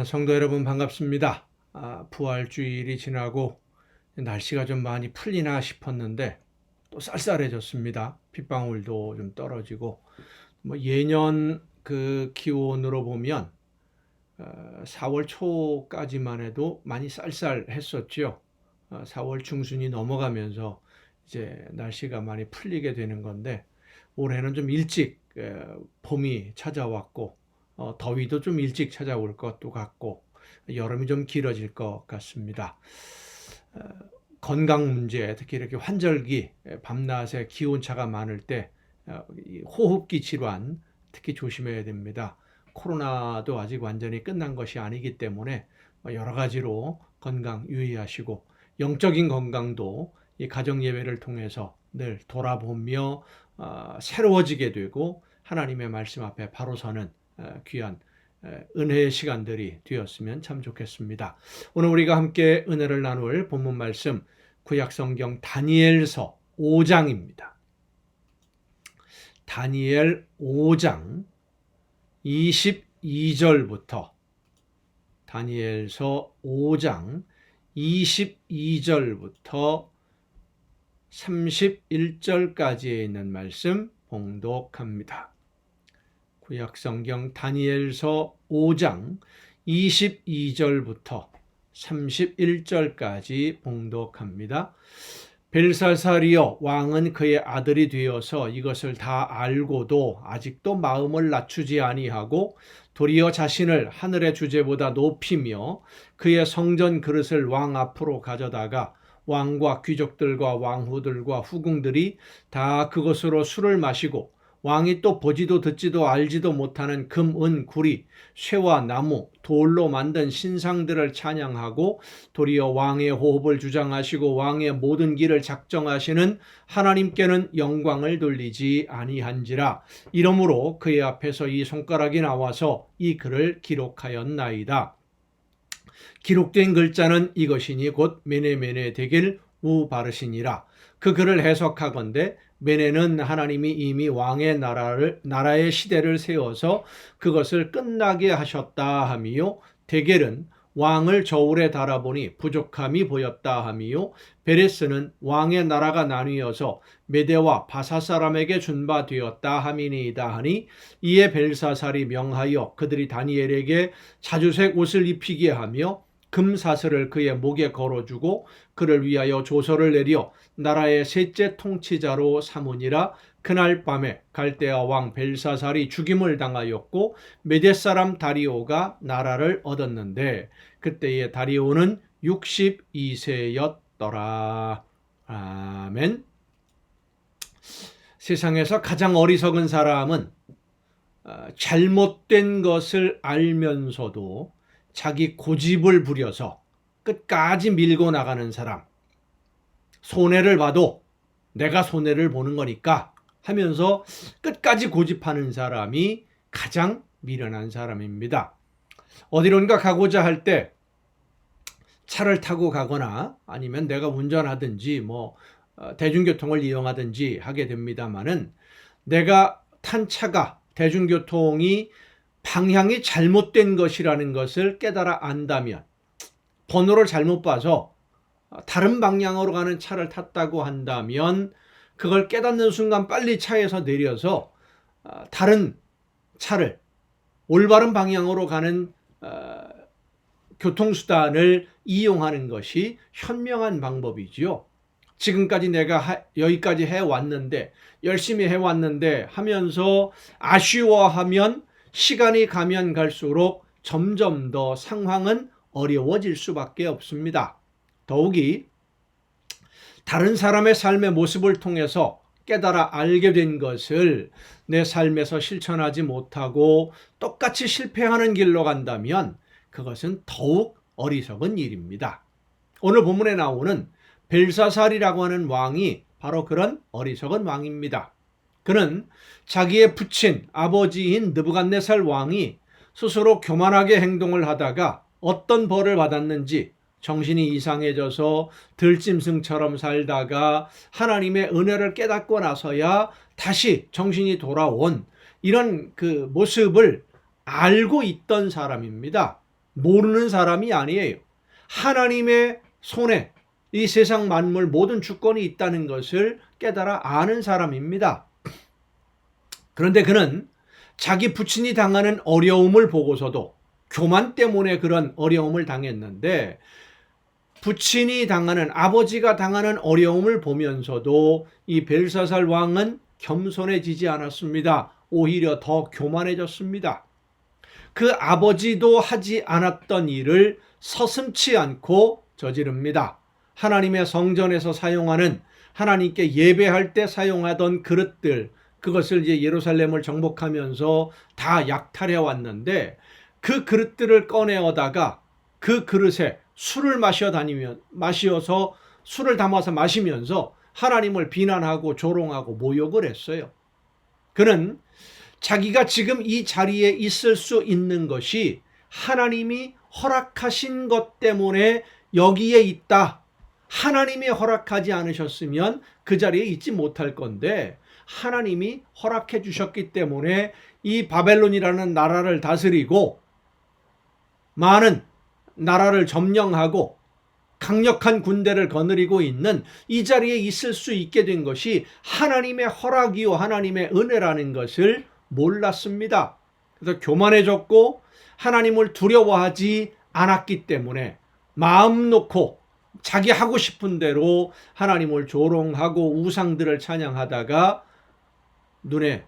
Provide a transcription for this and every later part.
성도 여러분 반갑습니다. 부활주일이 지나고 날씨가 좀 많이 풀리나 싶었는데 또 쌀쌀해졌습니다. 빗방울도 좀 떨어지고 예년 그 기온으로 보면 4월 초까지만 해도 많이 쌀쌀했었죠. 4월 중순이 넘어가면서 이제 날씨가 많이 풀리게 되는 건데 올해는 좀 일찍 봄이 찾아왔고 더위도 좀 일찍 찾아올 것도 같고 여름이 좀 길어질 것 같습니다. 어, 건강 문제, 특히 이렇게 환절기, 밤낮에 기온차가 많을 때 호흡기 질환 특히 조심해야 됩니다. 코로나도 아직 완전히 끝난 것이 아니기 때문에 여러 가지로 건강 유의하시고 영적인 건강도 이 가정 예배를 통해서 늘 돌아보며 새로워지게 되고 하나님의 말씀 앞에 바로 서는 귀한 은혜의 시간들이 되었으면 참 좋겠습니다. 오늘 우리가 함께 은혜를 나눌 본문 말씀 구약성경 다니엘서 5장입니다. 다니엘 5장 22절부터 다니엘서 5장 22절부터 31절까지에 있는 말씀 봉독합니다. 구약성경 다니엘서 5장 22절부터 31절까지 봉독합니다. 벨사살이여, 왕은 그의 아들이 되어서 이것을 다 알고도 아직도 마음을 낮추지 아니하고 도리어 자신을 하늘의 주제보다 높이며 그의 성전 그릇을 왕 앞으로 가져다가 왕과 귀족들과 왕후들과 후궁들이 다 그것으로 술을 마시고 왕이 또 보지도 듣지도 알지도 못하는 금, 은, 구리, 쇠와 나무, 돌로 만든 신상들을 찬양하고 도리어 왕의 호흡을 주장하시고 왕의 모든 길을 작정하시는 하나님께는 영광을 돌리지 아니한지라. 이러므로 그의 앞에서 이 손가락이 나와서 이 글을 기록하였나이다. 기록된 글자는 이것이니 곧 메네메네 되길 우바르시니라. 그 글을 해석하건대 메네는 하나님이 이미 왕의 나라의 시대를 세워서 그것을 끝나게 하셨다 하미요, 데겔은 왕을 저울에 달아보니 부족함이 보였다 하미요, 베레스는 왕의 나라가 나뉘어서 메대와 바사 사람에게 준 바 되었다 함이니이다 하니, 이에 벨사살이 명하여 그들이 다니엘에게 자주색 옷을 입히게 하며 금사슬을 그의 목에 걸어주고 그를 위하여 조서를 내려 나라의 셋째 통치자로 삼으니라. 그날 밤에 갈대아 왕 벨사살이 죽임을 당하였고 메대 사람 다리오가 나라를 얻었는데 그때의 다리오는 62세였더라. 아멘. 세상에서 가장 어리석은 사람은 잘못된 것을 알면서도 자기 고집을 부려서 끝까지 밀고 나가는 사람, 손해를 봐도 내가 손해를 보는 거니까 하면서 끝까지 고집하는 사람이 가장 미련한 사람입니다. 어디론가 가고자 할 때 차를 타고 가거나 아니면 내가 운전하든지 대중교통을 이용하든지 하게 됩니다만은, 내가 탄 차가 대중교통이 방향이 잘못된 것이라는 것을 깨달아 안다면, 번호를 잘못 봐서 다른 방향으로 가는 차를 탔다고 한다면 그걸 깨닫는 순간 빨리 차에서 내려서 다른 차를 올바른 방향으로 가는 교통수단을 이용하는 것이 현명한 방법이지요. 지금까지 내가 여기까지 해왔는데, 열심히 해왔는데 하면서 아쉬워하면 시간이 가면 갈수록 점점 더 상황은 어려워질 수밖에 없습니다. 더욱이 다른 사람의 삶의 모습을 통해서 깨달아 알게 된 것을 내 삶에서 실천하지 못하고 똑같이 실패하는 길로 간다면 그것은 더욱 어리석은 일입니다. 오늘 본문에 나오는 벨사살이라고 하는 왕이 바로 그런 어리석은 왕입니다. 그는 자기의 부친 아버지인 느부갓네살 왕이 스스로 교만하게 행동을 하다가 어떤 벌을 받았는지 정신이 이상해져서 들짐승처럼 살다가 하나님의 은혜를 깨닫고 나서야 다시 정신이 돌아온 이런 그 모습을 알고 있던 사람입니다. 모르는 사람이 아니에요. 하나님의 손에 이 세상 만물 모든 주권이 있다는 것을 깨달아 아는 사람입니다. 그런데 그는 자기 부친이 당하는 어려움을 보고서도 교만 때문에 그런 어려움을 당했는데, 부친이 당하는, 아버지가 당하는 어려움을 보면서도 이 벨사살 왕은 겸손해지지 않았습니다. 오히려 더 교만해졌습니다. 그 아버지도 하지 않았던 일을 서슴지 않고 저지릅니다. 하나님의 성전에서 사용하는, 하나님께 예배할 때 사용하던 그릇들, 그것을 이제 예루살렘을 정복하면서 다 약탈해 왔는데, 그 그릇들을 꺼내어다가 그 그릇에 술을 마셔서 술을 담아서 마시면서 하나님을 비난하고 조롱하고 모욕을 했어요. 그는 자기가 지금 이 자리에 있을 수 있는 것이 하나님이 허락하신 것 때문에 여기에 있다. 하나님이 허락하지 않으셨으면 그 자리에 있지 못할 건데, 하나님이 허락해 주셨기 때문에 이 바벨론이라는 나라를 다스리고 많은 나라를 점령하고 강력한 군대를 거느리고 있는 이 자리에 있을 수 있게 된 것이 하나님의 허락이요 하나님의 은혜라는 것을 몰랐습니다. 그래서 교만해졌고 하나님을 두려워하지 않았기 때문에 마음 놓고 자기 하고 싶은 대로 하나님을 조롱하고 우상들을 찬양하다가 눈에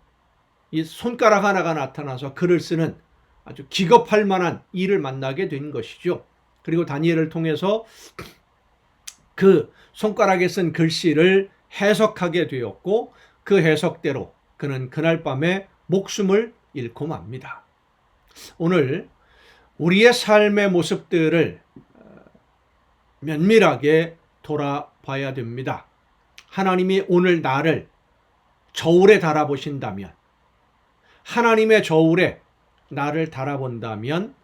이 손가락 하나가 나타나서 글을 쓰는 아주 기겁할 만한 일을 만나게 된 것이죠. 그리고 다니엘을 통해서 그 손가락에 쓴 글씨를 해석하게 되었고, 그 해석대로 그는 그날 밤에 목숨을 잃고 맙니다. 오늘 우리의 삶의 모습들을 면밀하게 돌아봐야 됩니다. 하나님이 오늘 나를 저울에 달아보신다면, 하나님의 저울에 나를 달아본다면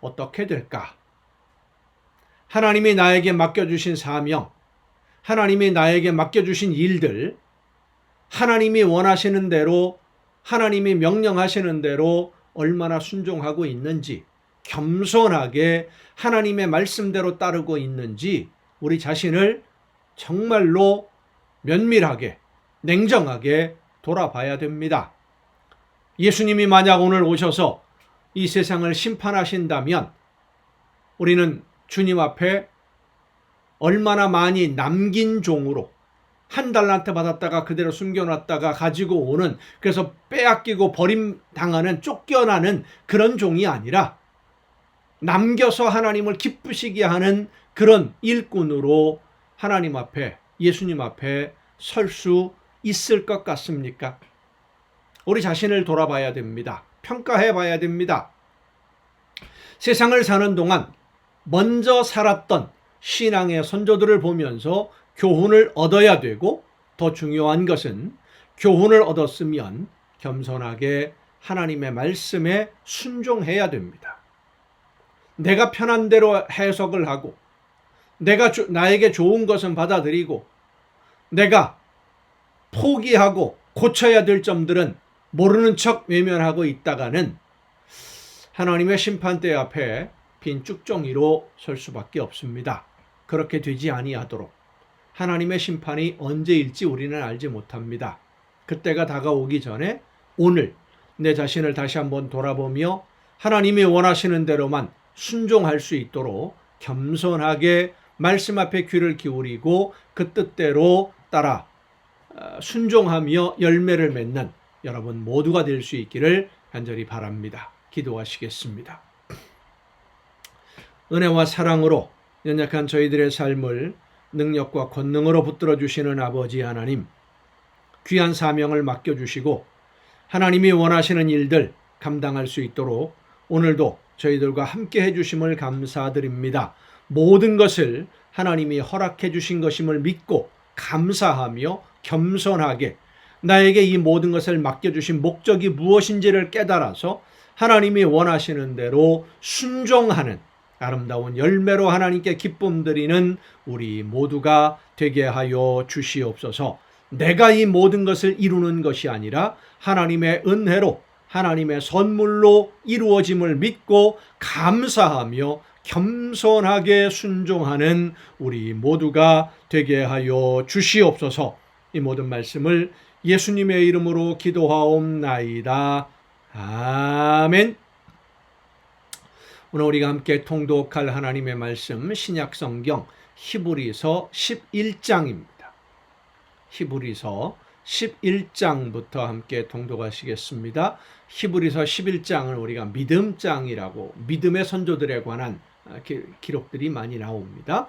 어떻게 될까? 하나님이 나에게 맡겨주신 사명, 하나님이 나에게 맡겨주신 일들, 하나님이 원하시는 대로, 하나님이 명령하시는 대로 얼마나 순종하고 있는지, 겸손하게 하나님의 말씀대로 따르고 있는지 우리 자신을 정말로 면밀하게, 냉정하게 돌아봐야 됩니다. 예수님이 만약 오늘 오셔서 이 세상을 심판하신다면 우리는 주님 앞에 얼마나 많이 남긴 종으로, 한 달란트 받았다가 그대로 숨겨놨다가 가지고 오는, 그래서 빼앗기고 버림당하는, 쫓겨나는 그런 종이 아니라 남겨서 하나님을 기쁘시게 하는 그런 일꾼으로 하나님 앞에, 예수님 앞에 설 수 있을 것 같습니까? 우리 자신을 돌아봐야 됩니다. 평가해 봐야 됩니다. 세상을 사는 동안 먼저 살았던 신앙의 선조들을 보면서 교훈을 얻어야 되고, 더 중요한 것은 교훈을 얻었으면 겸손하게 하나님의 말씀에 순종해야 됩니다. 내가 편한 대로 해석을 하고, 나에게 좋은 것은 받아들이고, 내가 포기하고 고쳐야 될 점들은 모르는 척 외면하고 있다가는 하나님의 심판대 앞에 빈 쭉정이로 설 수밖에 없습니다. 그렇게 되지 아니하도록 하나님의 심판이 언제일지 우리는 알지 못합니다. 그때가 다가오기 전에 오늘 내 자신을 다시 한번 돌아보며 하나님이 원하시는 대로만 순종할 수 있도록 겸손하게 말씀 앞에 귀를 기울이고 그 뜻대로 따라 순종하며 열매를 맺는 여러분 모두가 될 수 있기를 간절히 바랍니다. 기도하시겠습니다. 은혜와 사랑으로 연약한 저희들의 삶을 능력과 권능으로 붙들어 주시는 아버지 하나님, 귀한 사명을 맡겨주시고 하나님이 원하시는 일들 감당할 수 있도록 오늘도 저희들과 함께 해주심을 감사드립니다. 모든 것을 하나님이 허락해 주신 것임을 믿고 감사하며 겸손하게 나에게 이 모든 것을 맡겨주신 목적이 무엇인지를 깨달아서 하나님이 원하시는 대로 순종하는 아름다운 열매로 하나님께 기쁨 드리는 우리 모두가 되게 하여 주시옵소서. 내가 이 모든 것을 이루는 것이 아니라 하나님의 은혜로, 하나님의 선물로 이루어짐을 믿고 감사하며 겸손하게 순종하는 우리 모두가 되게 하여 주시옵소서. 이 모든 말씀을 예수님의 이름으로 기도하옵나이다. 아멘. 오늘 우리가 함께 통독할 하나님의 말씀 신약성경 히브리서 11장입니다. 히브리서 11장부터 함께 통독하시겠습니다. 히브리서 11장을 우리가 믿음장이라고, 믿음의 선조들에 관한 기록들이 많이 나옵니다.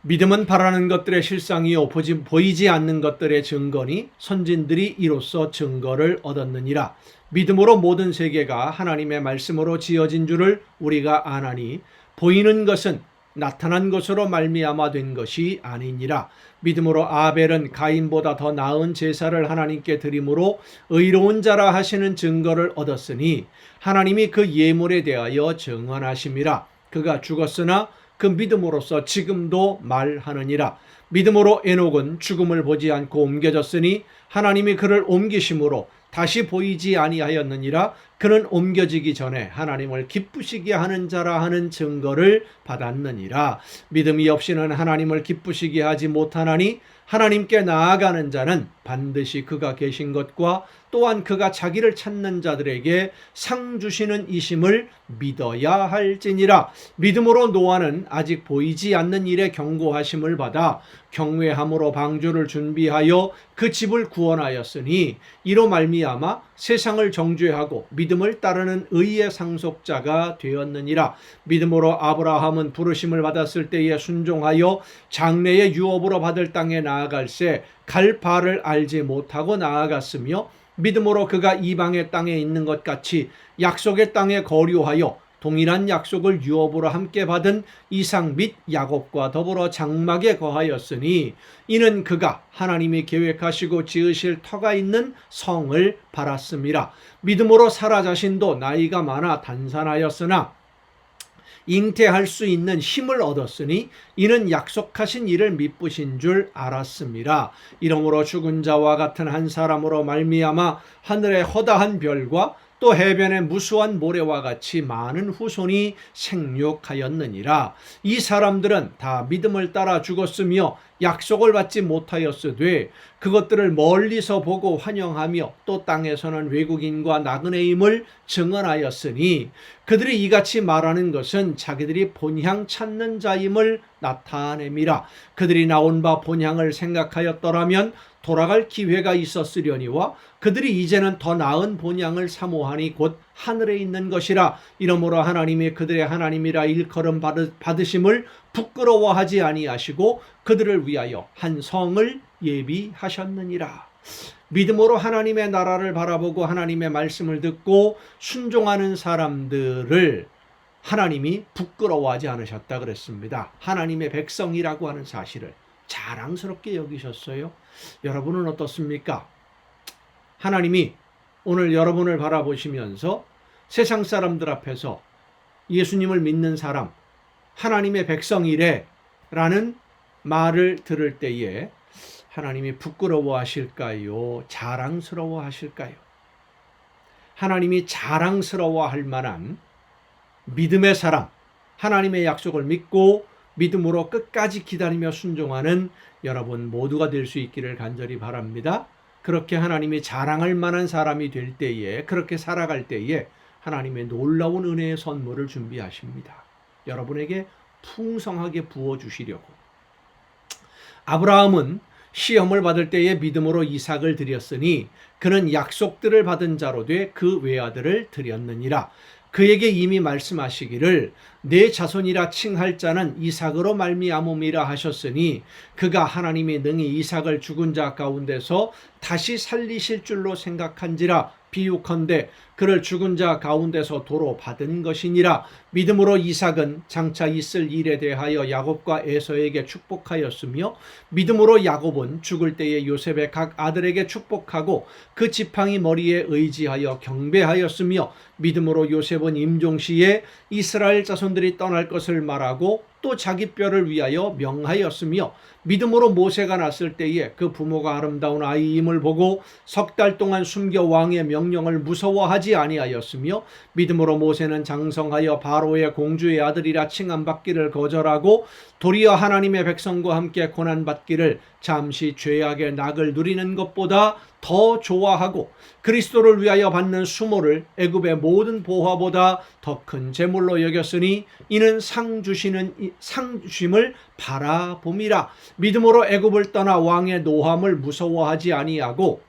믿음은 바라는 것들의 실상이요 보이지 않는 것들의 증거니 선진들이 이로써 증거를 얻었느니라. 믿음으로 모든 세계가 하나님의 말씀으로 지어진 줄을 우리가 아나니 보이는 것은 나타난 것으로 말미암아 된 것이 아니니라. 믿음으로 아벨은 가인보다 더 나은 제사를 하나님께 드림으로 의로운 자라 하시는 증거를 얻었으니 하나님이 그 예물에 대하여 증언하심이라. 그가 죽었으나 그 믿음으로써 지금도 말하느니라. 믿음으로 에녹은 죽음을 보지 않고 옮겨졌으니 하나님이 그를 옮기심으로 다시 보이지 아니하였느니라. 그는 옮겨지기 전에 하나님을 기쁘시게 하는 자라 하는 증거를 받았느니라. 믿음이 없이는 하나님을 기쁘시게 하지 못하나니 하나님께 나아가는 자는 반드시 그가 계신 것과 또한 그가 자기를 찾는 자들에게 상 주시는 이심을 믿어야 할지니라. 믿음으로 노아는 아직 보이지 않는 일에 경고하심을 받아 경외함으로 방주를 준비하여 그 집을 구원하였으니 이로 말미암아 세상을 정죄하고 믿음을 따르는 의의 상속자가 되었느니라. 믿음으로 아브라함은 부르심을 받았을 때에 순종하여 장래의 유업으로 받을 땅에 나아갈새 갈 바를 알지 못하고 나아갔으며 믿음으로 그가 이방의 땅에 있는 것 같이 약속의 땅에 거류하여 동일한 약속을 유업으로 함께 받은 이삭 및 야곱과 더불어 장막에 거하였으니 이는 그가 하나님이 계획하시고 지으실 터가 있는 성을 바랐음이라. 믿음으로 사라 자신도 나이가 많아 단산하였으나 잉태할 수 있는 힘을 얻었으니 이는 약속하신 이를 미쁘신 줄 알았음이라. 이러므로 죽은 자와 같은 한 사람으로 말미암아 하늘의 허다한 별과 또 해변의 무수한 모래와 같이 많은 후손이 생육하였느니라. 이 사람들은 다 믿음을 따라 죽었으며 약속을 받지 못하였으되 그것들을 멀리서 보고 환영하며 또 땅에서는 외국인과 나그네임을 증언하였으니 그들이 이같이 말하는 것은 자기들이 본향 찾는 자임을 나타냄이라. 그들이 나온 바 본향을 생각하였더라면 돌아갈 기회가 있었으려니와 그들이 이제는 더 나은 본향을 사모하니 곧 하늘에 있는 것이라. 이러므로 하나님이 그들의 하나님이라 일컬음 받으심을 부끄러워하지 아니하시고 그들을 위하여 한 성을 예비하셨느니라. 믿음으로 하나님의 나라를 바라보고 하나님의 말씀을 듣고 순종하는 사람들을 하나님이 부끄러워하지 않으셨다 그랬습니다. 하나님의 백성이라고 하는 사실을 자랑스럽게 여기셨어요. 여러분은 어떻습니까? 하나님이 오늘 여러분을 바라보시면서 세상 사람들 앞에서 예수님을 믿는 사람, 하나님의 백성이래 라는 말을 들을 때에 하나님이 부끄러워하실까요? 자랑스러워하실까요? 하나님이 자랑스러워할 만한 믿음의 사람, 하나님의 약속을 믿고 믿음으로 끝까지 기다리며 순종하는 여러분 모두가 될 수 있기를 간절히 바랍니다. 그렇게 하나님이 자랑할 만한 사람이 될 때에, 그렇게 살아갈 때에 하나님의 놀라운 은혜의 선물을 준비하십니다. 여러분에게 풍성하게 부어주시려고. 아브라함은 시험을 받을 때에 믿음으로 이삭을 드렸으니 그는 약속들을 받은 자로 돼 그 외아들을 드렸느니라. 그에게 이미 말씀하시기를 내 자손이라 칭할 자는 이삭으로 말미암음이라 하셨으니 그가 하나님이 능히 이삭을 죽은 자 가운데서 다시 살리실 줄로 생각한지라. 비유컨대 그를 죽은 자 가운데서 도로 받은 것이니라. 믿음으로 이삭은 장차 있을 일에 대하여 야곱과 에서에게 축복하였으며 믿음으로 야곱은 죽을 때에 요셉의 각 아들에게 축복하고 그 지팡이 머리에 의지하여 경배하였으며 믿음으로 요셉은 임종시에 이스라엘 자손들이 떠날 것을 말하고 또 자기 뼈를 위하여 명하였으며 믿음으로 모세가 났을 때에 그 부모가 아름다운 아이임을 보고 석 달 동안 숨겨 왕의 명령을 무서워하지 무서워하지 아니하였으며 믿음으로 모세는 장성하여 바로의 공주의 아들이라 칭함받기를 거절하고 도리어 하나님의 백성과 함께 고난받기를 잠시 죄악의 낙을 누리는 것보다 더 좋아하고 그리스도를 위하여 받는 수모를 애굽의 모든 보화보다 더 큰 재물로 여겼으니 이는 상 주심을 바라봄이라. 믿음으로 애굽을 떠나 왕의 노함을 무서워하지 아니하고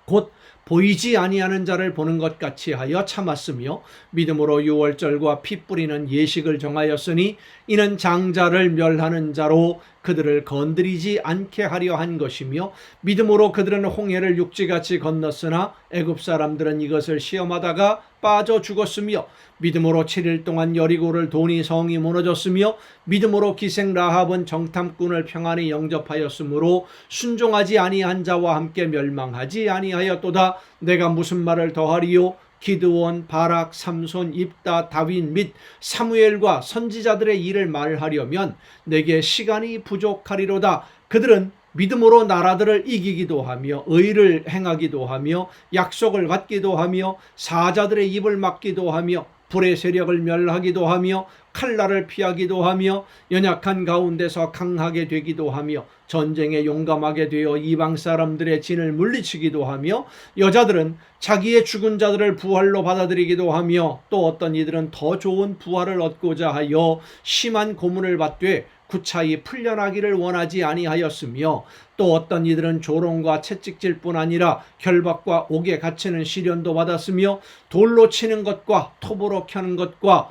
곧 보이지 아니하는 자를 보는 것 같이 하여 참았으며 믿음으로 유월절과 피 뿌리는 예식을 정하였으니 이는 장자를 멸하는 자로 그들을 건드리지 않게 하려 한 것이며 믿음으로 그들은 홍해를 육지같이 건넜으나 애굽 사람들은 이것을 시험하다가 빠져 죽었으며 믿음으로 7일 동안 여리고를 도니 성이 무너졌으며 믿음으로 기생 라합은 정탐꾼을 평안히 영접하였으므로 순종하지 아니한 자와 함께 멸망하지 아니하였도다. 내가 무슨 말을 더하리요? 기드온, 바락, 삼손, 입다, 다윗 및 사무엘과 선지자들의 일을 말하려면 내게 시간이 부족하리로다. 그들은 믿음으로 나라들을 이기기도 하며 의를 행하기도 하며 약속을 받기도 하며 사자들의 입을 막기도 하며 불의 세력을 멸하기도 하며 칼날을 피하기도 하며 연약한 가운데서 강하게 되기도 하며 전쟁에 용감하게 되어 이방 사람들의 진을 물리치기도 하며 여자들은 자기의 죽은 자들을 부활로 받아들이기도 하며 또 어떤 이들은 더 좋은 부활을 얻고자 하여 심한 고문을 받되 구차히 풀려나기를 원하지 아니하였으며 또 어떤 이들은 조롱과 채찍질뿐 아니라 결박과 옥에 갇히는 시련도 받았으며 돌로 치는 것과 톱으로 켜는 것과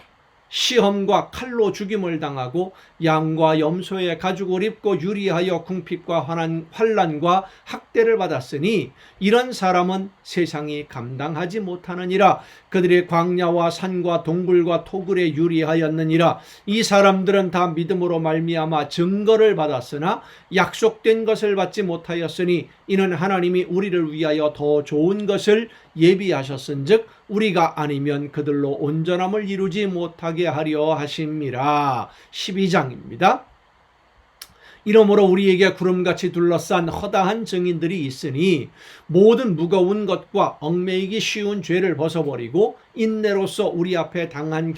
시험과 칼로 죽임을 당하고 양과 염소의 가죽을 입고 유리하여 궁핍과 환난과 학대를 받았으니 이런 사람은 세상이 감당하지 못하느니라. 그들의 광야와 산과 동굴과 토굴에 유리하였느니라. 이 사람들은 다 믿음으로 말미암아 증거를 받았으나 약속된 것을 받지 못하였으니 이는 하나님이 우리를 위하여 더 좋은 것을 예비하셨은즉 우리가 아니면 그들로 온전함을 이루지 못하게 하려 하심이라. 12장입니다. 이러므로 우리에게 구름같이 둘러싼 허다한 증인들이 있으니 모든 무거운 것과 얽매이기 쉬운 죄를 벗어버리고 인내로서 우리 앞에 당한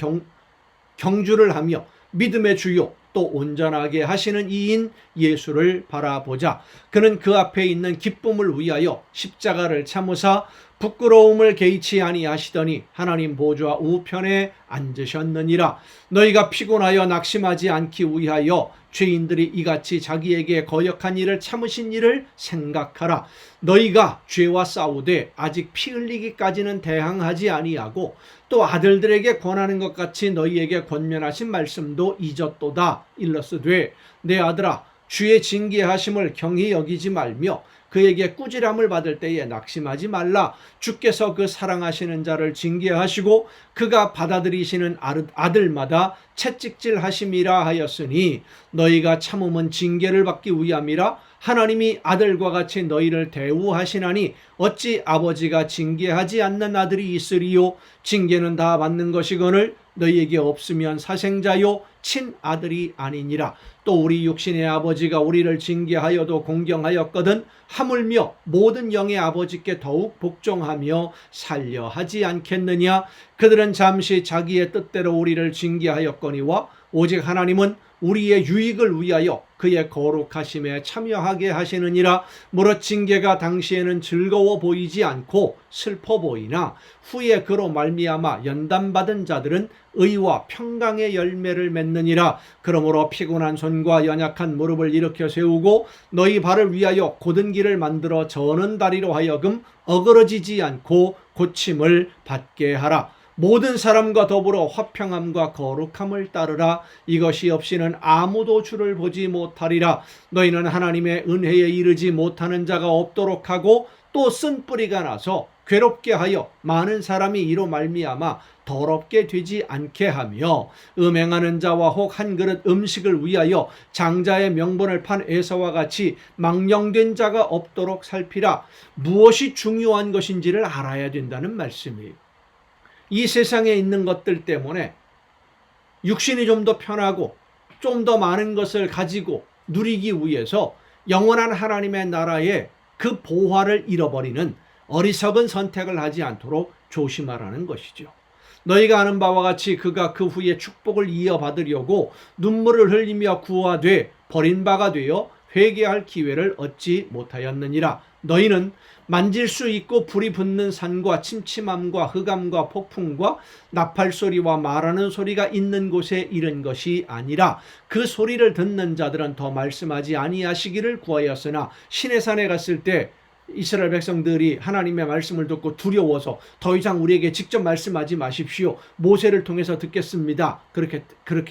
경주를 하며 믿음의 주요 또 온전하게 하시는 이인 예수를 바라보자. 그는 그 앞에 있는 기쁨을 위하여 십자가를 참으사 부끄러움을 개의치 아니하시더니 하나님 보좌 우편에 앉으셨느니라. 너희가 피곤하여 낙심하지 않기 위하여 죄인들이 이같이 자기에게 거역한 일을 참으신 일을 생각하라. 너희가 죄와 싸우되 아직 피 흘리기까지는 대항하지 아니하고 또 아들들에게 권하는 것 같이 너희에게 권면하신 말씀도 잊었도다. 일러스되 내 아들아 주의 징계하심을 경히 여기지 말며 그에게 꾸지람을 받을 때에 낙심하지 말라. 주께서 그 사랑하시는 자를 징계하시고 그가 받아들이시는 아들마다 채찍질하심이라 하였으니 너희가 참음은 징계를 받기 위함이라. 하나님이 아들과 같이 너희를 대우하시나니 어찌 아버지가 징계하지 않는 아들이 있으리요? 징계는 다 받는 것이거늘 너희에게 없으면 사생자요 친아들이 아니니라. 또 우리 육신의 아버지가 우리를 징계하여도 공경하였거든 하물며 모든 영의 아버지께 더욱 복종하며 살려 하지 않겠느냐. 그들은 잠시 자기의 뜻대로 우리를 징계하였거니와 오직 하나님은 우리의 유익을 위하여 그의 거룩하심에 참여하게 하시느니라. 무릇 징계가 당시에는 즐거워 보이지 않고 슬퍼 보이나 후에 그로 말미암아 연단받은 자들은 의와 평강의 열매를 맺느니라. 그러므로 피곤한 손과 연약한 무릎을 일으켜 세우고 너희 발을 위하여 곧은 길을 만들어 저는 다리로 하여금 어그러지지 않고 고침을 받게 하라. 모든 사람과 더불어 화평함과 거룩함을 따르라. 이것이 없이는 아무도 주를 보지 못하리라. 너희는 하나님의 은혜에 이르지 못하는 자가 없도록 하고 또 쓴 뿌리가 나서 괴롭게 하여 많은 사람이 이로 말미암아 더럽게 되지 않게 하며 음행하는 자와 혹 한 그릇 음식을 위하여 장자의 명분을 판 에서와 같이 망령된 자가 없도록 살피라. 무엇이 중요한 것인지를 알아야 된다는 말씀이에요. 이 세상에 있는 것들 때문에 육신이 좀 더 편하고 좀 더 많은 것을 가지고 누리기 위해서 영원한 하나님의 나라의 그 보화를 잃어버리는 어리석은 선택을 하지 않도록 조심하라는 것이죠. 너희가 아는 바와 같이 그가 그 후에 축복을 이어받으려고 눈물을 흘리며 구하되 버린 바가 되어 회개할 기회를 얻지 못하였느니라. 너희는 만질 수 있고 불이 붙는 산과 침침함과 흑암과 폭풍과 나팔 소리와 말하는 소리가 있는 곳에 이른 것이 아니라 그 소리를 듣는 자들은 더 말씀하지 아니하시기를 구하였으나 시내 산에 갔을 때 이스라엘 백성들이 하나님의 말씀을 듣고 두려워서 더 이상 우리에게 직접 말씀하지 마십시오. 모세를 통해서 듣겠습니다. 그렇게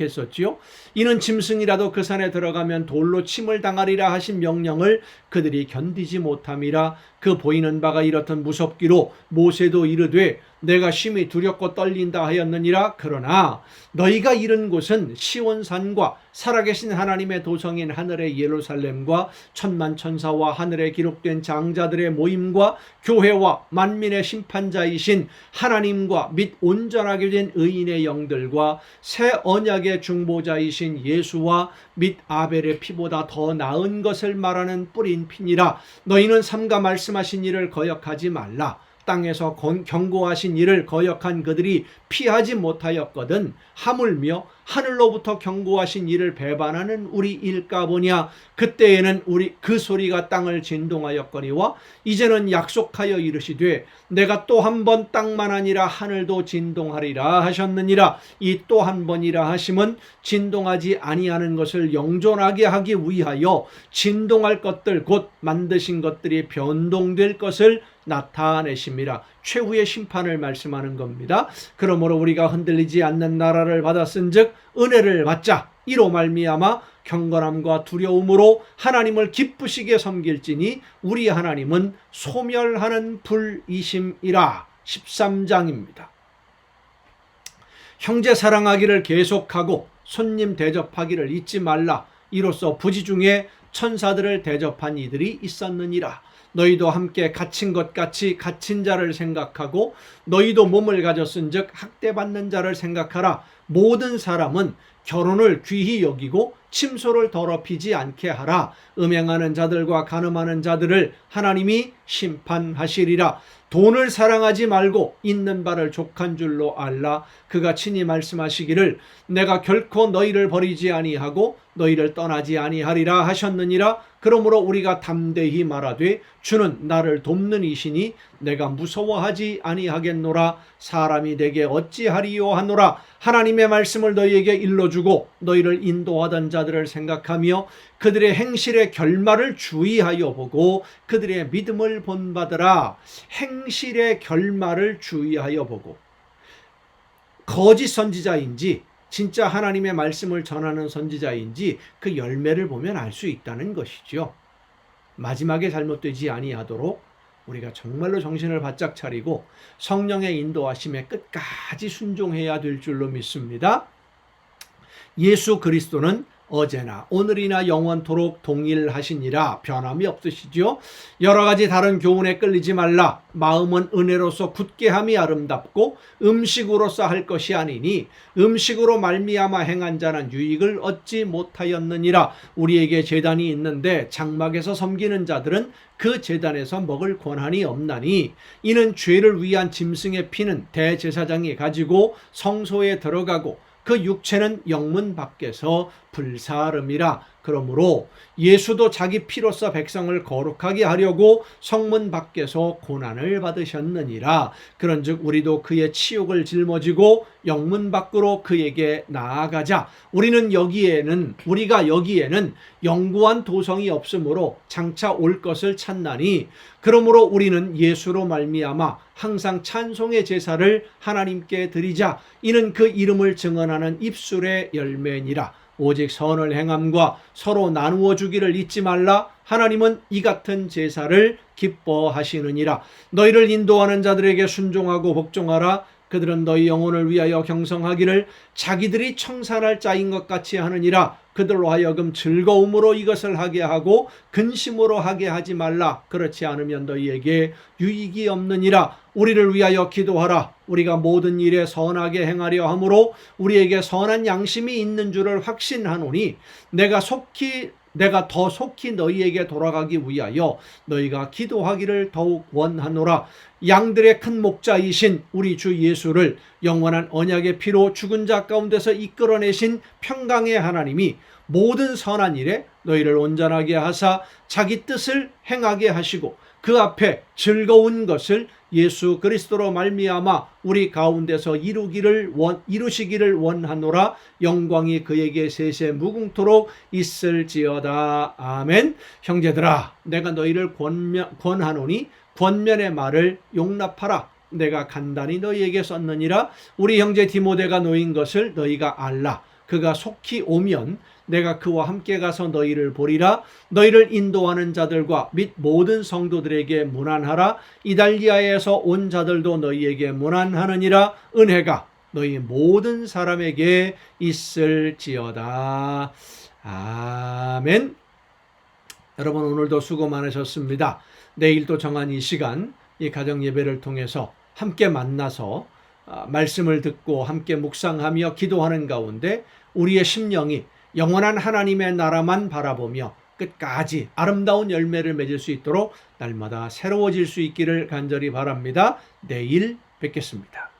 했었지요. 이는 짐승이라도 그 산에 들어가면 돌로 침을 당하리라 하신 명령을 그들이 견디지 못함이라. 그 보이는 바가 이렇듯 무섭기로 모세도 이르되 내가 심히 두렵고 떨린다 하였느니라. 그러나 너희가 이른 곳은 시온산과 살아계신 하나님의 도성인 하늘의 예루살렘과 천만 천사와 하늘에 기록된 장자들의 모임과 교회와 만민의 심판자이신 하나님과 및 온전하게 된 의인의 영들과 새 언약의 중보자이신 예수와 및 아벨의 피보다 더 나은 것을 말하는 뿌린 피니라. 너희는 삼가 말씀하신 일을 거역하지 말라. 땅에서 경고하신 일을 거역한 그들이 피하지 못하였거든 하물며 하늘로부터 경고하신 일을 배반하는 우리 일까보냐. 그때에는 그 소리가 땅을 진동하였거니와 이제는 약속하여 이르시되 내가 또 한 번 땅만 아니라 하늘도 진동하리라 하셨느니라. 이 또 한 번이라 하심은 진동하지 아니하는 것을 영존하게 하기 위하여 진동할 것들 곧 만드신 것들이 변동될 것을 나타내심이라. 최후의 심판을 말씀하는 겁니다. 그러므로 우리가 흔들리지 않는 나라를 받았은즉 은혜를 받자. 이로 말미암아 경건함과 두려움으로 하나님을 기쁘시게 섬길지니 우리 하나님은 소멸하는 불이심이라. 13장입니다. 형제 사랑하기를 계속하고 손님 대접하기를 잊지 말라. 이로써 부지 중에 천사들을 대접한 이들이 있었느니라. 너희도 함께 갇힌 것 같이 갇힌 자를 생각하고 너희도 몸을 가졌은즉 학대받는 자를 생각하라. 모든 사람은 결혼을 귀히 여기고 침소를 더럽히지 않게 하라. 음행하는 자들과 간음하는 자들을 하나님이 심판하시리라. 돈을 사랑하지 말고 있는 바를 족한 줄로 알라. 그가 친히 말씀하시기를 내가 결코 너희를 버리지 아니하고 너희를 떠나지 아니하리라 하셨느니라. 그러므로 우리가 담대히 말하되 주는 나를 돕는 이시니 내가 무서워하지 아니하겠노라. 사람이 내게 어찌하리요 하노라. 하나님의 말씀을 너희에게 일러주고 너희를 인도하던 자들을 생각하며 그들의 행실의 결말을 주의하여 보고 그들의 믿음을 본받으라. 행실의 결말을 주의하여 보고 거짓 선지자인지 진짜 하나님의 말씀을 전하는 선지자인지 그 열매를 보면 알 수 있다는 것이죠. 마지막에 잘못되지 아니하도록 우리가 정말로 정신을 바짝 차리고 성령의 인도하심에 끝까지 순종해야 될 줄로 믿습니다. 예수 그리스도는 어제나 오늘이나 영원토록 동일하시니라. 변함이 없으시죠. 여러 가지 다른 교훈에 끌리지 말라. 마음은 은혜로서 굳게 함이 아름답고 음식으로서 할 것이 아니니 음식으로 말미암아 행한 자는 유익을 얻지 못하였느니라. 우리에게 제단이 있는데 장막에서 섬기는 자들은 그 제단에서 먹을 권한이 없나니 이는 죄를 위한 짐승의 피는 대제사장이 가지고 성소에 들어가고 그 육체는 영문 밖에서 불사름이라. 그러므로 예수도 자기 피로써 백성을 거룩하게 하려고 성문 밖에서 고난을 받으셨느니라. 그런즉 우리도 그의 치욕을 짊어지고 영문 밖으로 그에게 나아가자. 우리가 여기에는 영구한 도성이 없으므로 장차 올 것을 찾나니 그러므로 우리는 예수로 말미암아 항상 찬송의 제사를 하나님께 드리자. 이는 그 이름을 증언하는 입술의 열매니라. 오직 선을 행함과 서로 나누어 주기를 잊지 말라. 하나님은 이 같은 제사를 기뻐하시느니라. 너희를 인도하는 자들에게 순종하고 복종하라. 그들은 너희 영혼을 위하여 경성하기를 자기들이 청산할 자인 것 같이 하느니라. 그들로 하여금 즐거움으로 이것을 하게 하고 근심으로 하게 하지 말라. 그렇지 않으면 너희에게 유익이 없느니라. 우리를 위하여 기도하라. 우리가 모든 일에 선하게 행하려 하므로 우리에게 선한 양심이 있는 줄을 확신하노니 내가 더 속히 너희에게 돌아가기 위하여 너희가 기도하기를 더욱 원하노라. 양들의 큰 목자이신 우리 주 예수를 영원한 언약의 피로 죽은 자 가운데서 이끌어내신 평강의 하나님이 모든 선한 일에 너희를 온전하게 하사 자기 뜻을 행하게 하시고 그 앞에 즐거운 것을 예수 그리스도로 말미암아 우리 가운데서 이루시기를 원하노라. 영광이 그에게 세세 무궁토록 있을지어다. 아멘. 형제들아, 내가 너희를 권하노니 권면의 말을 용납하라. 내가 간단히 너희에게 썼느니라. 우리 형제 디모데가 놓인 것을 너희가 알라. 그가 속히 오면 내가 그와 함께 가서 너희를 보리라. 너희를 인도하는 자들과 및 모든 성도들에게 문안하라. 이달리아에서 온 자들도 너희에게 문안하느니라. 은혜가 너희 모든 사람에게 있을지어다. 아멘. 여러분, 오늘도 수고 많으셨습니다. 내일 또 정한 이 시간, 이 가정 예배를 통해서 함께 만나서 말씀을 듣고 함께 묵상하며 기도하는 가운데 우리의 심령이 영원한 하나님의 나라만 바라보며 끝까지 아름다운 열매를 맺을 수 있도록 날마다 새로워질 수 있기를 간절히 바랍니다. 내일 뵙겠습니다.